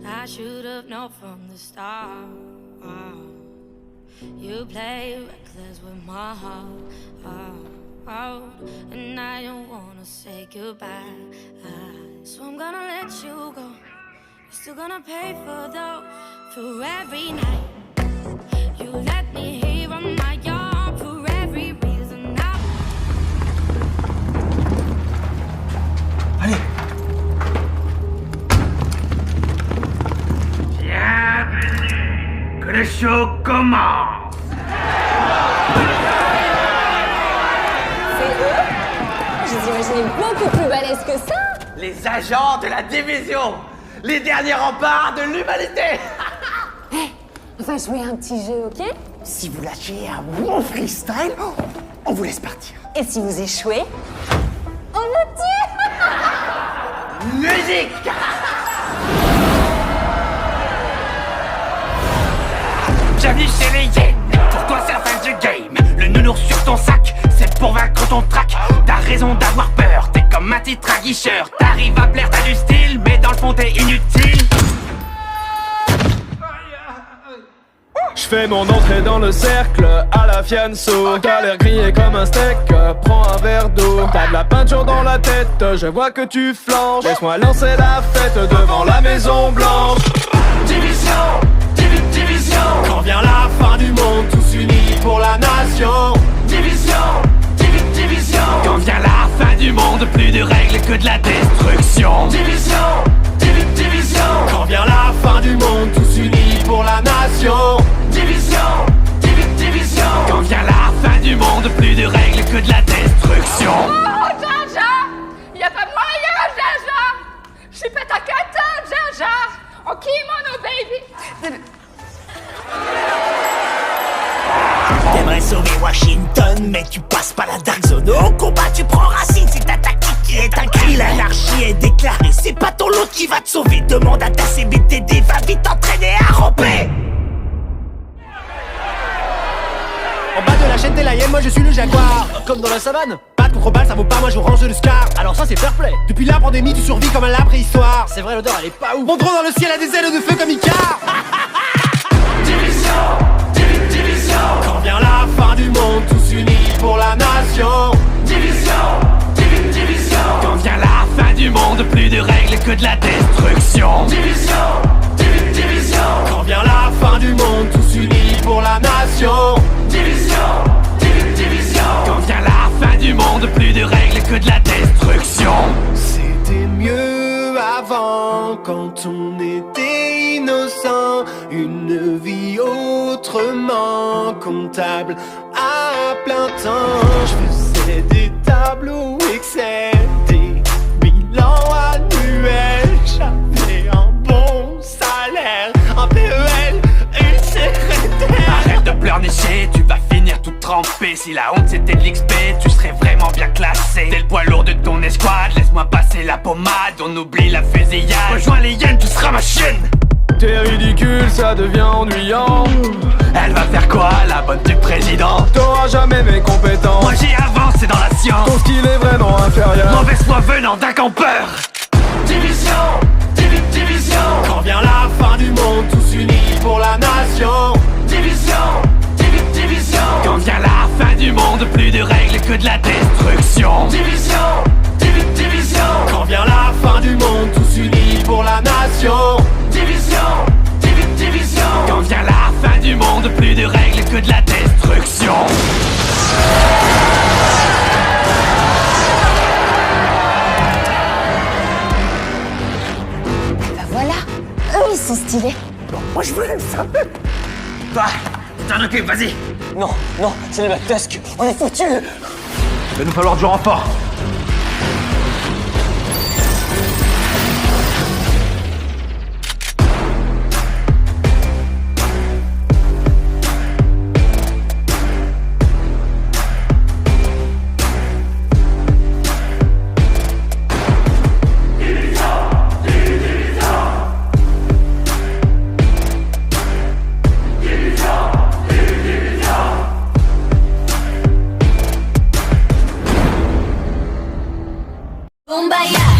I should have known from the start. You play reckless with my heart, and I don't wanna say goodbye. So I'm gonna let you go. You're still gonna pay for every night. You let me here on my yard for every reason now. Allez. Bienvenue, que le show commence. C'est eux? Je les imaginais beaucoup plus balèzes que ça. Les agents de la division, les derniers remparts de l'humanité. On va jouer un petit jeu, ok? Si vous lâchez un bon freestyle, on vous laisse partir. Et si vous échouez, on nous tue. Musique. Bienvenue chez les Yens. Pour toi c'est la fin du game. Le nounours sur ton sac, c'est pour vaincre ton track. T'as raison d'avoir peur, t'es comme un titre à guicheur. T'arrives à plaire, t'as du style, mais dans le fond t'es inutile. J'fais mon entrée dans le cercle à la fianso. T'as l'air grillé comme un steak, prends un verre d'eau. T'as de la peinture dans la tête, je vois que tu flanches. Laisse-moi lancer la fête devant la Maison Blanche. Division, division. Quand vient la fin du monde, tous unis pour la nation. Division, division. Quand vient la fin du monde, plus de règles que de la destruction. Division, division. Quand vient la fin du monde, tous unis pour la nation. Division, division. Quand vient la fin du monde, plus de règles que de la destruction. Oh, Jar-Jar! Y'a pas moyen, Jar-Jar! J'suis pas ta cata, Jar-Jar! Oh, kimono, baby! T'aimerais sauver Washington, mais tu passes pas la Dark Zone. Au combat, tu prends racine, c'est ta tactique qui est un cri. L'anarchie est déclarée, c'est pas ton lot qui va te sauver. Demande à ta CBTD, va vite t'entraîner à ramper. En bas de la chaîne, t'es la hyène, moi je suis le jaguar. Comme dans la savane, pas de contre-balle, ça vaut pas, moi je range le scar. Alors ça c'est fair play. Depuis la pandémie, tu survis comme à la préhistoire. C'est vrai, l'odeur elle est pas ouf. Mon drone dans le ciel a des ailes de feu comme Icar. Division, division. Quand vient la fin du monde, tous unis pour la nation. Division, division. Quand vient la fin du monde, plus de règles que de la destruction. Division, division. Quand vient la fin du monde, tous unis pour la nation. Division, division. Quand vient la fin du monde, plus de règles que de la destruction. C'était mieux avant, quand on était innocent. Une vie autrement comptable à plein temps. Je faisais des tableaux Excel, des bilans annuels. J'avais un bon salaire, un PEL, une secrétaire. Arrête de pleurnicher, tu vas finir tout trempé. Si la honte c'était de l'XP, tu serais vraiment bien classé. T'es le poids lourd de ton escouade, laisse-moi passer la pommade. On oublie la fusillade, rejoins les hyènes, tu seras ma chienne. T'es ridicule, ça devient ennuyant. Elle va faire quoi, la bonne du président? T'auras jamais mes compétences. Moi j'ai avancé dans la science. Ton skill est vraiment inférieur. Mauvaise foi venant d'un campeur. Division, division. Quand vient la fin du monde, tous unis pour la nation. Division, division. Quand vient la fin du monde, plus de règles que de la destruction. Division, division. Quand vient la fin du monde, tous unis pour la nation. Division, division. Quand vient la fin du monde, plus de règles que de la destruction. Bah voilà, eux ils sont stylés. Moi je voulais le faire. Toi, t'en occupes, vas-y. Non, c'est le McTusk, on est foutus. Il va nous falloir du renfort. Kumbaya.